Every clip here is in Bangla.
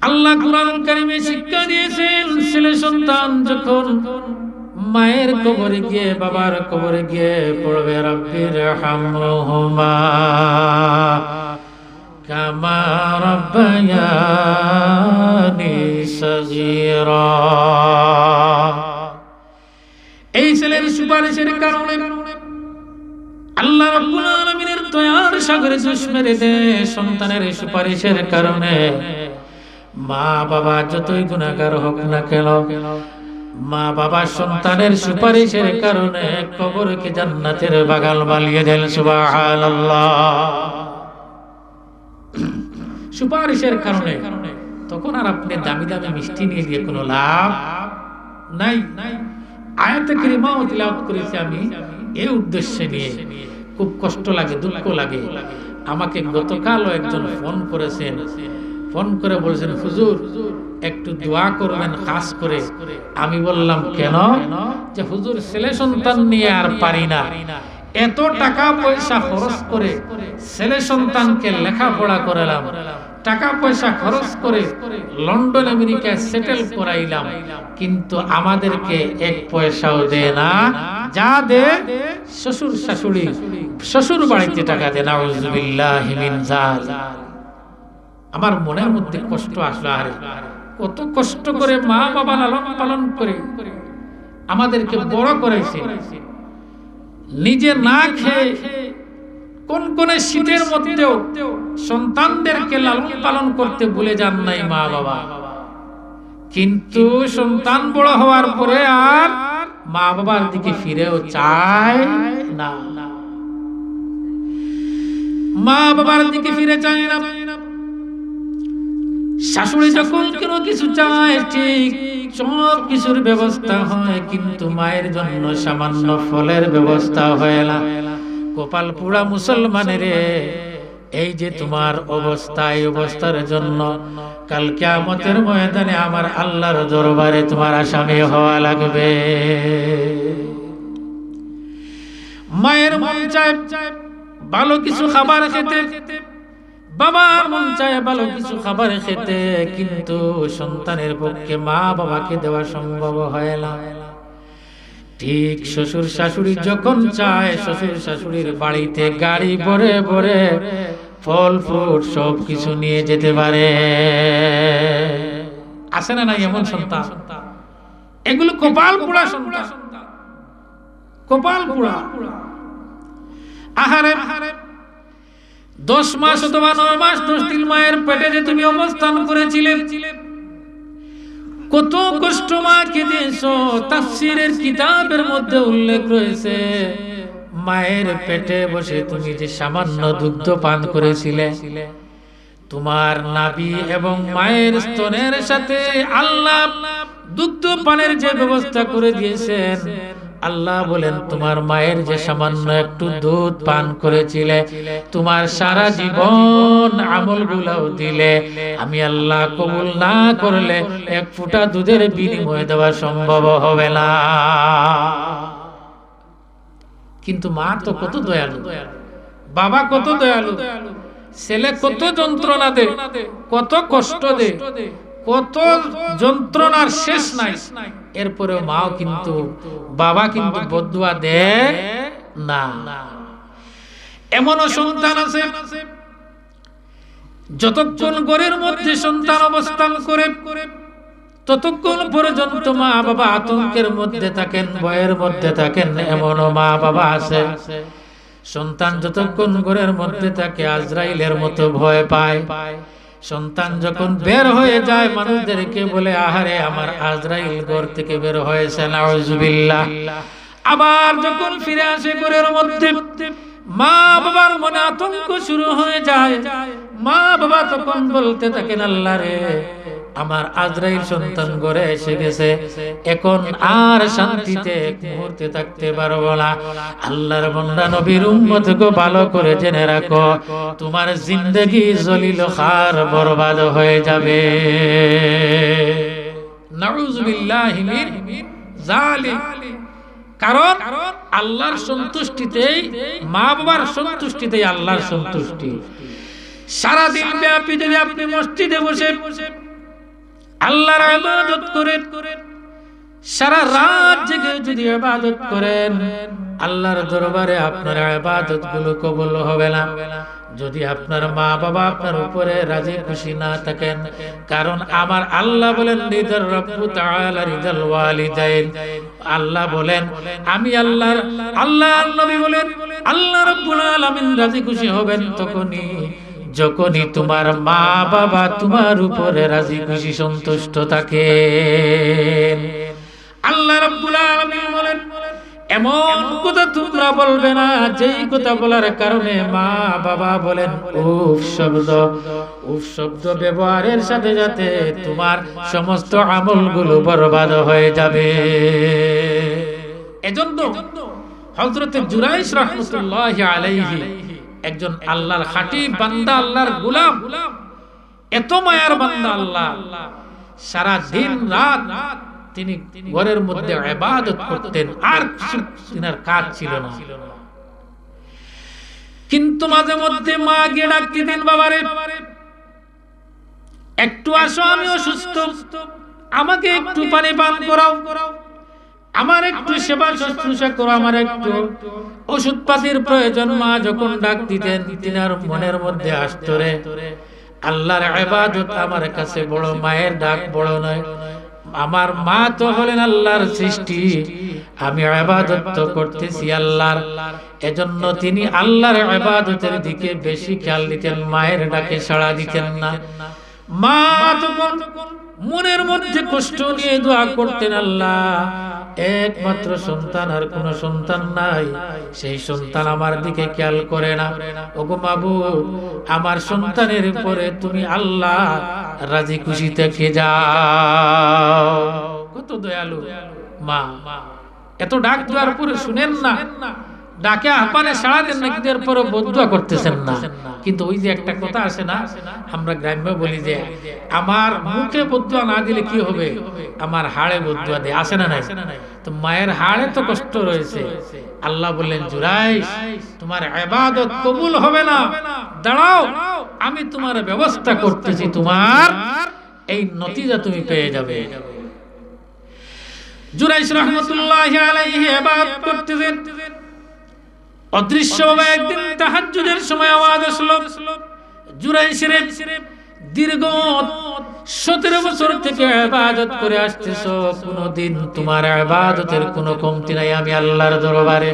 আল্লাহ কুরআনুল কারীমে শিক্ষা দিয়েছেন, ছেলে সন্তান যখন মায়ের কবরে গিয়ে বাবার কবরে গিয়ে পড়বে রব্বির হামহুমা কামা রাব্বায়ানি সগীরা। এই ছেলের সুপারিশের কারণে আল্লাহ রাব্বুল আলামিনের দয়ার সাগরে জোশ মেরে দেয়। সন্তানের সুপারিশের কারণে মা বাবা যতই গুনাহগার হোক না কেন, মা বাবা সন্তানের সুপারিশের কারণে কবরকে জান্নাতের বাগান বানিয়ে দেন। সুবহানাল্লাহ। সুপারিশের কারণে তখন আর আপনি দামি দামি মিষ্টি নিয়ে গিয়ে কোনো লাভ নাই। আয়াতে কারিমাও তিলাওয়াত করেছি আমি এই উদ্দেশ্যে নিয়ে। খুব কষ্ট লাগে, দুঃখ লাগে। আমাকে গতকালও একজন ফোন করেছেন, ফোন করে বলেছেন হুজুর একটু দোয়া করবেন খাস করে। আমি বললাম কেন? যে হুজুর ছেলে সন্তান নিয়ে আর পারি না, এত টাকা পয়সা খরচ করে ছেলে সন্তানকে লেখাপড়া করালাম, টাকা পয়সা খরচ করে লন্ডন আমেরিকায় সেটেল করাইলাম, কিন্তু আমাদেরকে এক পয়সাও দেয় না। যা দে শ্বশুর শাশুড়ি, শ্বশুর বাড়িতে টাকা দেয়। নাউযুবিল্লাহি মিন যালিক। আমার মনের মধ্যে কষ্ট আসলো, আরে কত কষ্ট করে মা বাবা লালন পালন করে আমাদেরকে বড় করেছে, নিজে না খেয়ে কোন কোন শীতের মধ্যেও সন্তানদেরকে লালন পালন করতে ভুলে যান নাই মা বাবা। কিন্তু সন্তান বড় হওয়ার পরে আর মা বাবার দিকে ফিরেও চায় না, মা বাবার দিকে ফিরে চায় না। শাশুড়ি যখন কোনো কিছু চায় ঠিক সব কিছুর ব্যবস্থা হয়, কিন্তু মায়ের জন্য সামান্য ফলের ব্যবস্থা হয় না। কপাল পোড়া মুসলমানের, এই যে তোমার অবস্থা, এই অবস্থার জন্য কাল কিয়ামতের ময়দানে আমার আল্লাহর দরবারে তোমার আসামি হওয়া লাগবে। মায়ের মন চায় ভালো কিছু খাবার খেতে, বাবার মন চায় ভালো কিছু খাবার খেতে, কিন্তু সন্তানের পক্ষে মা বাবাকে দেওয়া সম্ভব হয় না। ঠিক শ্বশুর শাশুড়ি যখন চায় শ্বশুর শাশুড়ির বাড়িতে গাড়ি ভরে ভরে ফল ফ্রুট সব কিছু নিয়ে যেতে পারে। আসে না নাই এমন সন্তান? এগুলো কপাল পোড়া সন্তান, কপাল পোড়া। আহারে 10 মাস অথবা 9 মাস 10 দিন মায়ের পেটে যে তুমি অবস্থান করেছিলে, কত কষ্ট মাকে দিয়েছো। তাফসীরের কিতাবের মধ্যে উল্লেখ রয়েছে মায়ের পেটে বসে তুমি যে সামান্য দুগ্ধ পান করেছিলে, তোমার নাভি এবং মায়ের স্তনের সাথে আল্লাহ দুগ্ধ পানের যে ব্যবস্থা করে দিয়েছেন, আল্লাহ বলেন তোমার মায়ের যে সামান্য একটু দুধ পান করেছিলে, তোমার সারা জীবন আমলগুলোও দিলে আমি আল্লাহ কবুল না করলে এক ফোঁটা দুধের বিনিময়ে দেওয়া সম্ভব হবে না। কিন্তু মা তো কত দয়ালু, বাবা কত দয়ালু, ছেলে কত যন্ত্রণা দেয়, কত কষ্ট দেয়, কত যন্ত্রণার শেষ নাই, এরপরে মাও কিন্তু বাবা কিন্তু বদদুয়া দেয় না। এমনও সন্তান আছে যতক্ষণ ঘরের মধ্যে সন্তান অবস্থান করে ততক্ষণ পর্যন্ত মা বাবা আতঙ্কের মধ্যে থাকেন, ভয়ের মধ্যে থাকেন। এমনও মা বাবা আছে সন্তান যতক্ষণ ঘরের মধ্যে থাকে আজরাইলের মতো ভয় পায়। সন্তান যখন বের হয়ে যায় মানুষদেরকে বলে আহারে আমার আজরাইল ঘর থেকে বের হয়েছে, নাউজুবিল্লাহ। আবার যখন ফিরে আসে ঘরের মধ্যে মা বাবার মনে আতঙ্ক শুরু হয়ে যায়। মা বাবা তখন বলতে থাকেন আল্লাহ রে আমার আজরাইল সন্তান ঘরে এসে গেছে, এখন আর শান্তিতে এক মুহূর্তে থাকতে পারবো না। আল্লাহর বান্দা নবীর উম্মত গো ভালো করে জেনে রাখো, তোমার জিন্দেগি জলিল খার বরবাদ হয়ে যাবে। নাউযুবিল্লাহি মিন যালিক। কারণ আল্লাহর সন্তুষ্টিতেই, মা বাবার সন্তুষ্টিতেই আল্লাহর সন্তুষ্টি। সারাদিন ব্যাপী যদি আপনি মসজিদে বসে আল্লাহর ইবাদত করেন, সারা রাত জেগে যদি ইবাদত করেন, আল্লাহর দরবারে আপনার ইবাদত গুলো কবুল হবে না যদি আপনার মা বাবা আপনার উপরে রাজি খুশি না থাকেন। কারণ আমার আল্লাহ বলেন রিদার রাব্বু তাআলা রিদাল ওয়ালিদাইন, আল্লাহ বলেন আমি আল্লাহর নবী বলেন আল্লাহ রাব্বুল আলামিন রাজি খুশি হবেন যখনই তোমার মা বাবা তোমার উপরে রাজি খুশি সন্তুষ্ট থাকে। আল্লাহ রাব্বুল আলামিন বলেন এমন কথা তোমরা বলবে না যেই কথা বলার কারণে মা বাবা বলেন উফ শব্দ ব্যবহারের সাথে সাথে তোমার সমস্ত আমলগুলো বরবাদ হয়ে যাবে। এজন্য হযরত জুরাইশ রাহমাতুল্লাহি আলাইহি একজন আল্লাহর খাঁটি বান্দা, আল্লাহর গোলাম, এত মায়ার বান্দা আল্লাহ, সারা দিন রাত তিনি ঘরের মধ্যে ইবাদত করতেন, আর তিনার কাজ ছিল না। কিন্তু মাঝে মধ্যে মা গিয়ে ডাক দিতেন, বাবারে একটু আসো, আমি অসুস্থ, আমাকে একটু পানি পান করাও, আমার একটু সেবা শুশ্রূষা করো, আমার একটু ওষুধ পাতির প্রয়োজন। মা যখন ডাক দিতেন তিনার মনের মধ্যে আসতো রে আল্লাহর ইবাদত আমার কাছে বড়, মায়ের ডাক বড় নয়, আমার মা তো হলেন আল্লাহর সৃষ্টি, আমি ইবাদত তো করতেছি আল্লাহর। এজন্য তিনি আল্লাহর ইবাদতের দিকে বেশি খেয়াল দিতেন, মায়ের ডাকে সাড়া দিতেন না। মা তখন মনের মধ্যে কষ্ট নিয়ে দোয়া করতেন, আল্লাহ একমাত্র সন্তান, আর কোন সন্তান নাই, সেই সন্তান আমার দিকে খেয়াল করে না। ওগো মাবুদ, আমার সন্তানের উপরে তুমি আল্লাহ রাজি খুশি থেকে যাও। কত দয়ালু মা, এত ডাক দেওয়ার পরে শুনেন না, ডাকে আহ্বানে সাড়া দেন না, কিন্তু এরপরও বদদুয়া করতেছেন না। কিন্তু ওই যে একটা কথা আছে না, আমরা গ্রাম্য বলি যে আমার মুখে বদদুয়া না দিলে কি হবে, আমার হাড়ে বদদুয়া দেয়, আসে না নাই? তো মায়ের হাড়ে তো কষ্ট রয়েছে। আল্লাহ বললেন জুরাইশ, তোমার ইবাদত কবুল হবে না, দাঁড়াও, আমি তোমার ব্যবস্থা করতেছি, তোমার এই নতিজা তুমি পেয়ে যাবে। জুরাইশ রাহমাতুল্লাহি আলাইহি ইবাদত করতেছেন, অদৃশ্যভাবে একদিন তাহাজ্জুদের সময় আওয়াজ আসলো, জুরাইশের দীর্ঘ 17 বছর থেকে ইবাদত করে আসতেছো, কোনদিন তোমার ইবাদতের কোনো কমতি নাই আমি আল্লাহর দরবারে,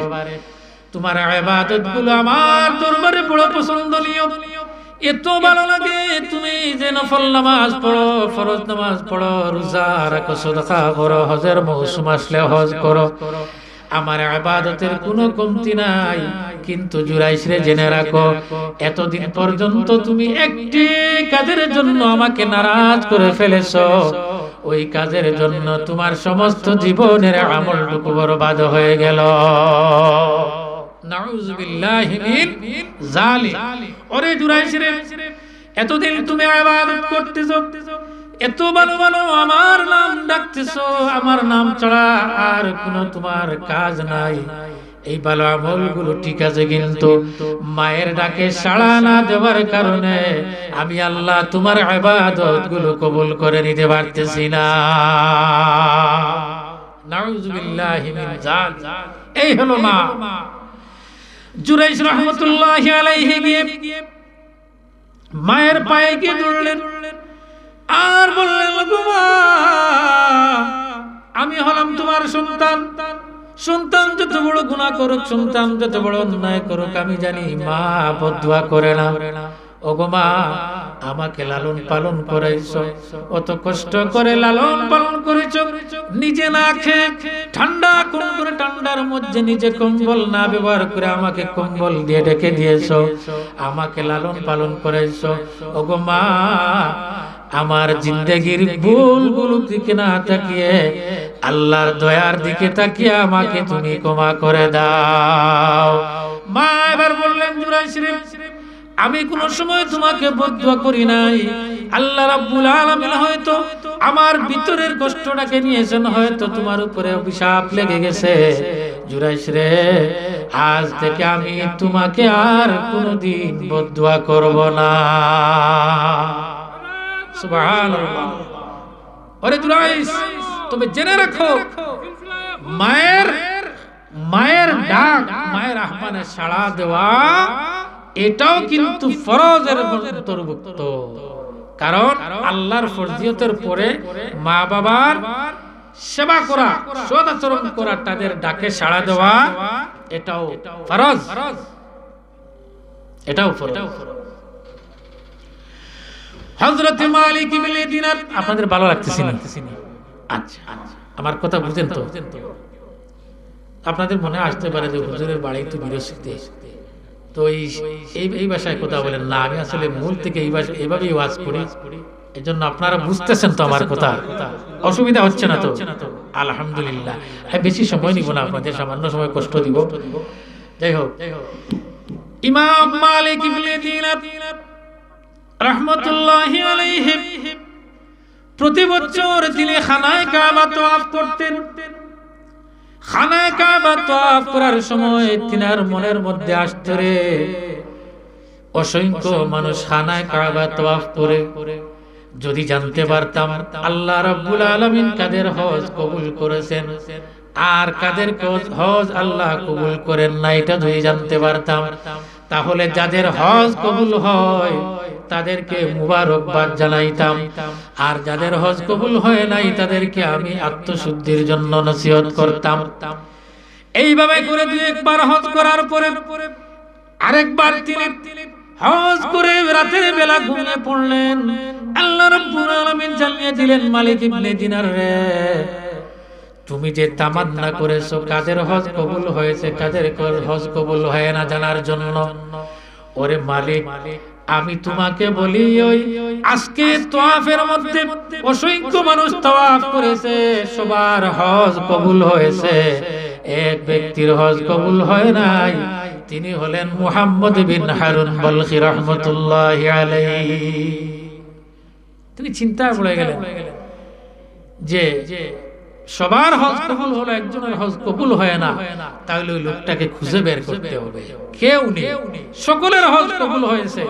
তোমার ইবাদতগুলো আমার দরবারে বড় পছন্দনীয়, এত ভালো লাগে। তুমি যে নফল নামাজ পড়ো, ফরজ নামাজ পড়ো, রোজা রাখো, সাদাকা করো, হজের মৌসুম আসলে হজ করো, আমার ইবাদতের কোনো কমতি নাই। কিন্তু জুরাইশ রে জেনে রাখো, এতদিন পর্যন্ত তুমি একটি কাজের জন্য আমাকে নারাজ করে ফেলেছো, ওই কাজের জন্য তোমার সমস্ত জীবনের আমলটুকু বরবাদ হয়ে গেল। নাউযুবিল্লাহি মিন যালিক। ওরে জুরাইশ রে, এতদিন তুমি ইবাদত করতেছো, এত ভালো ভালো আমার নাম ডাকতেছো, আমার নাম ছাড়া আর কোনো তোমার কাজ নাই, এই ভালো আমলগুলো ঠিক আছে, কিন্তু মায়ের ডাকে সাড়া না দেওয়ার কারণে আমি আল্লাহ তোমার ইবাদতগুলো কবুল করে নিতে পারতেছি না। নাউযুবিল্লাহি মিন যালিক। এই হলো মা। জুরাইশ রাহমাতুল্লাহি আলাইহি গিয়ে মায়ের পায়ে গিয়ে ধরলেন আর বললেন, আমি হলাম তোমার সন্তান, সন্তান যত বড় গুনাহ করুক, সন্তান যত বড় অন্যায় করুক, আমি জানি মা বদদুয়া করে না। ওগো মা, আমাকে লালন পালন করাইছো, অত কষ্ট করে লালন পালন করেছো, নিজে না খেয়ে ঠান্ডা কোন করে ঠান্ডার মধ্যে নিজে কম্বল না ব্যবহার করে আমাকে কম্বল দিয়ে ঢেকে দিয়েছো, আমাকে লালন পালন করাইছো। ওগো মা, আমার জিন্দেগির ভুলগুলো দিকে না তাকিয়ে আল্লাহর দয়ার দিকে তাকিয়ে আমাকে তুমি ক্ষমা করে দাও। মা এবার বললেন, জুরাইশ রে, আমি কোন সময় তোমাকে বদদুয়া করি নাই, আল্লাহ রাব্বুল আলামিন হয়তো আমার ভিতরের কষ্টটাকে নিয়েছেন, হয়তো তোমার উপরে অভিশাপ লেগে গেছে। জুরাইশ রে, আজ থেকে আমি তোমাকে আর কোনদিন বদদুয়া করব না। সুবহানাল্লাহ। ওরে জুরাইস, তবে জেনে রাখো মায়ের মায়ের ডাক, মায়ের আহ্বানে সাড়া দেওয়া এটাও কিন্তু ফরজের অন্তর্ভুক্ত। কারণ আল্লাহর ফরজিয়তের পরে মা বাবার সেবা করা, সদাচরণ করা, তাদের ডাকে সাড়া দেওয়া এটাও ফরজ, এটাও ফরজ। হযরত মালিক ইবনে দিনার, আপনাদের ভালো লাগতেছে না? আচ্ছা, আমার কথা বুঝেন তো? আপনাদের মনে আসতে পারে যে হুজুরের বাড়ি তো বিরসিতে, তো এই ভাষায় কথা বলেন না। আমি আসলে মূল থেকে এইভাবেই ওয়াজ করি, এজন্য আপনারা বুঝতেছেন তো আমার কথা, অসুবিধা হচ্ছে না তো? আলহামদুলিল্লাহ। বেশি সময় নিব না, আপনাদের সামান্য সময় কষ্ট দিব। যাই হোক, ইমাম মালিক ইবনে দিনার রাহমাতুল্লাহি আলাইহি প্রতি বছর তিনি খানায়ে কাবা তওয়াফ করতেন। খানায়ে কাবা তওয়াফ করার সময় তিনার মনের মধ্যে আসতো রে, অসংখ্য মানুষ খানায়ে কাবা তওয়াফ করে, যদি জানতে পারতাম আল্লাহ রাব্বুল আলামিন কাদের হজ কবুল করেছেন আর কাদের হজ আল্লাহ কবুল করেন না, এটা যদি জানতে পারতাম, তাহলে যাদের হজ কবুল হয় তাদেরকে মুবারকবাদ জানাইতাম, আর যাদের হজ কবুল হয় নাই তাদেরকে আমি আত্মশুদ্ধির জন্য নসিহত করতাম। এইভাবে করে দুই একবার হজ করার পরে আরেকবার তিনি হজ করে রাতের বেলা ঘুমিয়ে পড়লেন। আল্লাহ রাব্বুল আলামিন জানিয়ে দিলেন, মালিক ইবনে দিনার রে, তুমি যে তামান্না করেছো কাদের হজ কবুল হয়েছে কাদের হজ কবুল হয় না জানার জন্য, ওরে মালিক আমি তোমাকে বলি, ওই আজকে তওয়াফের মধ্যে অসংখ্য মানুষ তওয়াফ করেছে, সবার হজ কবুল হয়েছে, এক ব্যক্তির হজ কবুল হয় নাই, তিনি হলেন মুহাম্মদ বিন হারুন বলখি রাহমাতুল্লাহি আলাইহি। তিনি চিন্তায় পড়ে গেলেন যে সবার হজ কবুল হলো, একজনের হজ কবুল হয় না, তাহলে ওই লোকটাকে খুঁজে বের করতে হবে। কেউ নেই, সকলের হজ কবুল হয়েছে,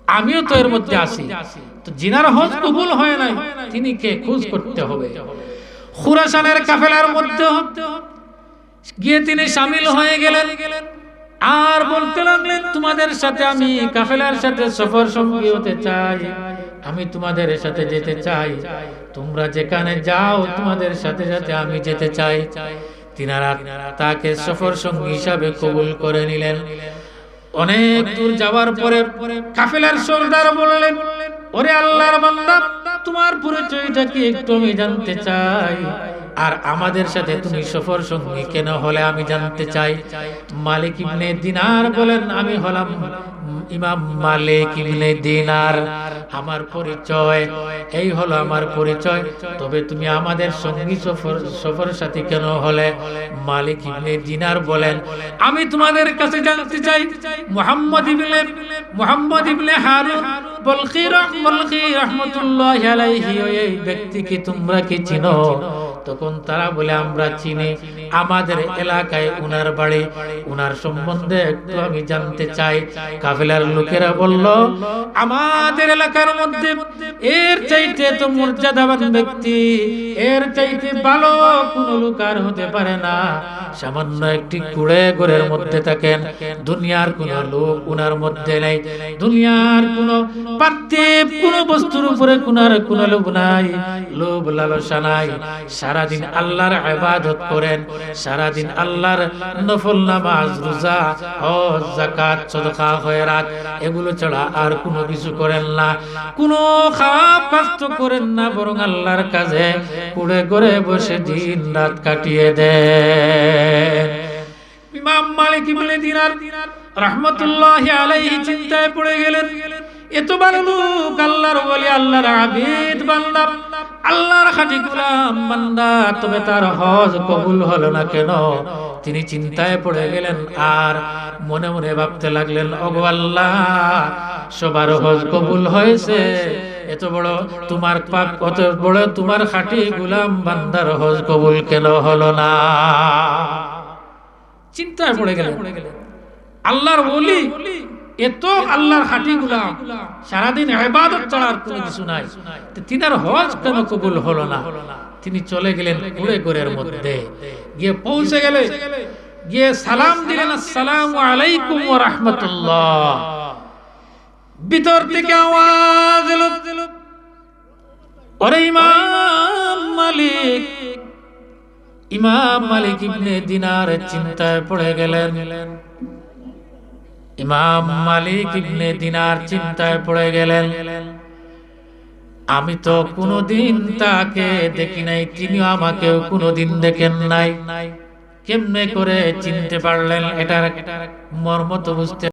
আমিও তো এর মধ্যে আছি, তো জিনার হজ কবুল হয় নাই তিনি কে, খোঁজ করতে হবে। খুরাসানের কাফেলার মধ্যে গিয়ে তিনি শামিল হয়ে গেলেন আর বলতে লাগলেন, তোমাদের সাথে আমি কাফেলার সাথে সফর সঙ্গী হতে চাই, আমি তোমাদের সাথে যেতে চাই, তোমরা যেখানে যাও তোমাদের সাথে সাথে আমি যেতে চাই। তিনারা তাকে সফর সঙ্গী হিসাবে কবুল করে নিলেন। অনেক দূর যাওয়ার পরে কাফেলার সরদার বললেন, ওরে আল্লাহর বান্দা, তোমার পরিচয়টা কি একটু আমি জানতে চাই, আর আমাদের সাথে তুমি সফর সঙ্গী কেন হলে আমি জানতে চাই। মালিক ইবনে দিনার বলেন, আমি হলাম ইমাম মালিক ইবনে দিনার, আমার পরিচয় এই হলো আমার পরিচয়, তবে তুমি আমাদের সঙ্গী সফর সাথী কেন হলে? মালিক ইবনে দিনার বলেন, আমি তোমাদের কাছে জানতে চাই মুহাম্মদ ইবনে হারুন বলখি রাহমাতুল্লাহি আলাইহি এই ব্যক্তিকে তোমরা কি চিনো? তখন তারা বলে, আমরা চিনি, আমাদের এলাকায় উনার বাড়ি, উনার সম্বন্ধে একটু আমি জানতে চাই। কাফেলার লোকেরা বলল, আমাদের এলাকার মধ্যে এর চাইতে তো মর্যাদাবান ব্যক্তি, এর চাইতে ভালো কোনো লোক আর হতে পারে না। সামান্য একটি কুড়ে ঘরের মধ্যে থাকেন, দুনিয়ার কোন লোক উনার মধ্যে নেই, দুনিয়ার কোন পার্থিব কোন বস্তুর উপরে কোন লোভ নাই, লোভ লালসা নাই। সারাদিন আল্লাহর ইবাদত করেন, সারাদিন আল্লাহর নফল নামাজ, রোজা, হজ, যাকাত, সাদকা, খয়রাত এগুলো ছাড়া আর কোনো কিছু করেন না, কোনো খারাপ কাজ তো করেন না, বরং আল্লাহর কাজে কুড়ে ঘরে বসে দিন রাত কাটিয়ে দেন। ইমাম মালিক ইবনে দিনার রাহমাতুল্লাহি আলাইহি চিন্তায় পড়ে গেলেন, এত বড় লোক, আল্লাহর ওলি, আল্লাহর আবিদ বান্দা, আল্লাহর খাঁটি গোলাম বান্দা, তবে তার হজ কবুল হলো না কেন? তিনি চিন্তায় পড়ে গেলেন আর মনে মনে ভাবতে লাগলেন, ওগো আল্লাহ, সবার হজ কবুল হয়েছে, এত বড় তোমার পাক, কত বড় তোমার খাঁটি গোলাম বান্দার হজ কবুল কেন হলো না? চিন্তায় পড়ে গেলেন। আল্লাহর ওলি এত আল্লাহর খাঁটি গোলাম, সারাদিন ইবাদত ছাড়া আর কোনো কিছু নাই, তিনার হজ কেন কবুল হলো না? তিনি চলে গেলেন কুড়ে ঘরের মধ্যে, গিয়ে পৌঁছে গেলে গিয়ে সালাম দিলেন, আসসালামু আলাইকুম ওয়া রাহমাতুল্লাহ। ভিতর থেকে আওয়াজ এলো, ওরে ইমাম মালিক। ইমাম মালিক ইবনে দিনার চিন্তায় পড়ে গেলেন। ইমাম মালিক ইবনে দিনার চিন্তায় পড়ে গেলেন, আমি তো কোনোদিন তাকে দেখি নাই, তিনিও আমাকেও কোনোদিন দেখেন নাই, কেমনে করে চিনতে পারলেন? এটার মর্ম তো বুঝতে